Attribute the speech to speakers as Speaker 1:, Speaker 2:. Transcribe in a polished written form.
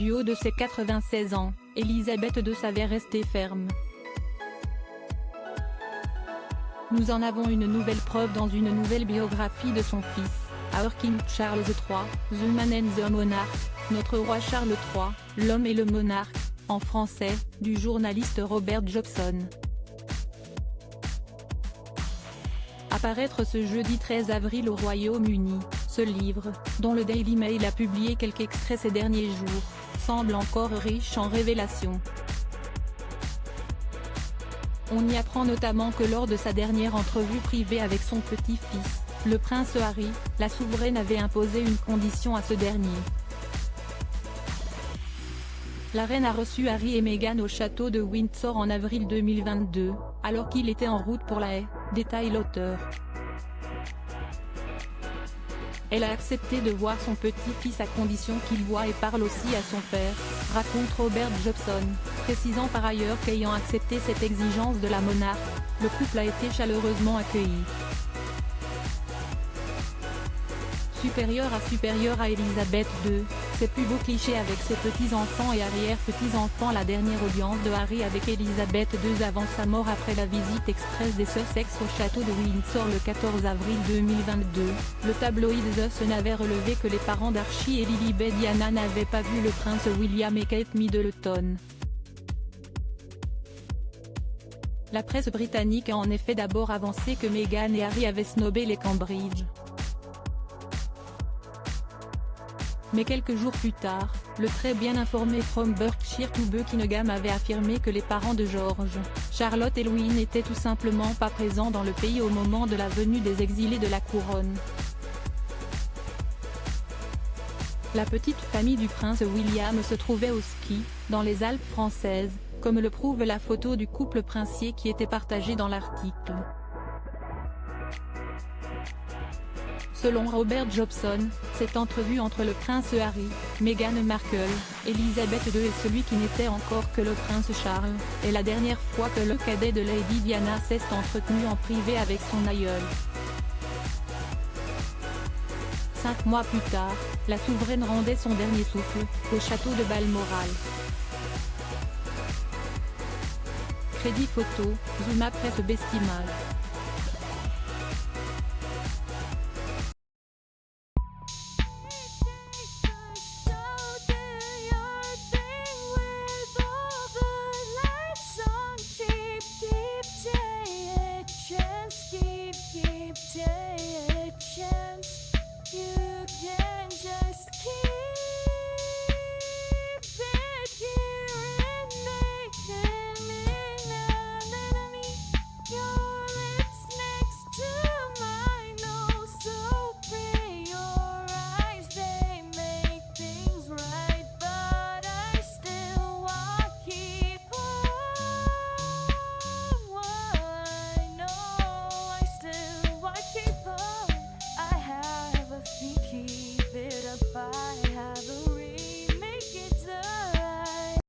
Speaker 1: du haut de ses 96 ans, Elisabeth II savait rester ferme. Nous en avons une nouvelle preuve dans une nouvelle biographie de son fils, Our King Charles III, The Man and the Monarch, Notre roi Charles III, L'homme et le monarque, en français, du journaliste Robert Jobson. À paraître ce jeudi 13 avril au Royaume-Uni, ce livre, dont le Daily Mail a publié quelques extraits ces derniers jours, semble encore riche en révélations. On y apprend notamment que lors de sa dernière entrevue privée avec son petit-fils, le prince Harry, la souveraine avait imposé une condition à ce dernier. La reine a reçu Harry et Meghan au château de Windsor en avril 2022, alors qu'il était en route pour La Haye, détaille l'auteur. Elle a accepté de voir son petit-fils à condition qu'il voie et parle aussi à son père, raconte Robert Jobson, précisant par ailleurs qu'ayant accepté cette exigence de la monarque, le couple a été chaleureusement accueilli. Supérieur à Elisabeth II, ses plus beaux clichés avec ses petits-enfants et arrière-petits-enfants. La dernière audience de Harry avec Elisabeth II avant sa mort après la visite express des Sussex au château de Windsor le 14 avril 2022, le tabloïd The Sun avait relevé que les parents d'Archie et Lilibet Diana n'avaient pas vu le prince William et Kate Middleton. La presse britannique a en effet d'abord avancé que Meghan et Harry avaient snobé les Cambridge. Mais quelques jours plus tard, le très bien informé From Berkshire to Buckingham avait affirmé que les parents de George, Charlotte et Louis n'étaient tout simplement pas présents dans le pays au moment de la venue des exilés de la couronne. La petite famille du prince William se trouvait au ski, dans les Alpes françaises, comme le prouve la photo du couple princier qui était partagée dans l'article. Selon Robert Jobson, cette entrevue entre le prince Harry, Meghan Markle, Elisabeth II et celui qui n'était encore que le prince Charles, est la dernière fois que le cadet de Lady Diana s'est entretenu en privé avec son aïeul. 5 mois plus tard, la souveraine rendait son dernier souffle, au château de Balmoral. Crédit photo, Zuma Presse Bestimage.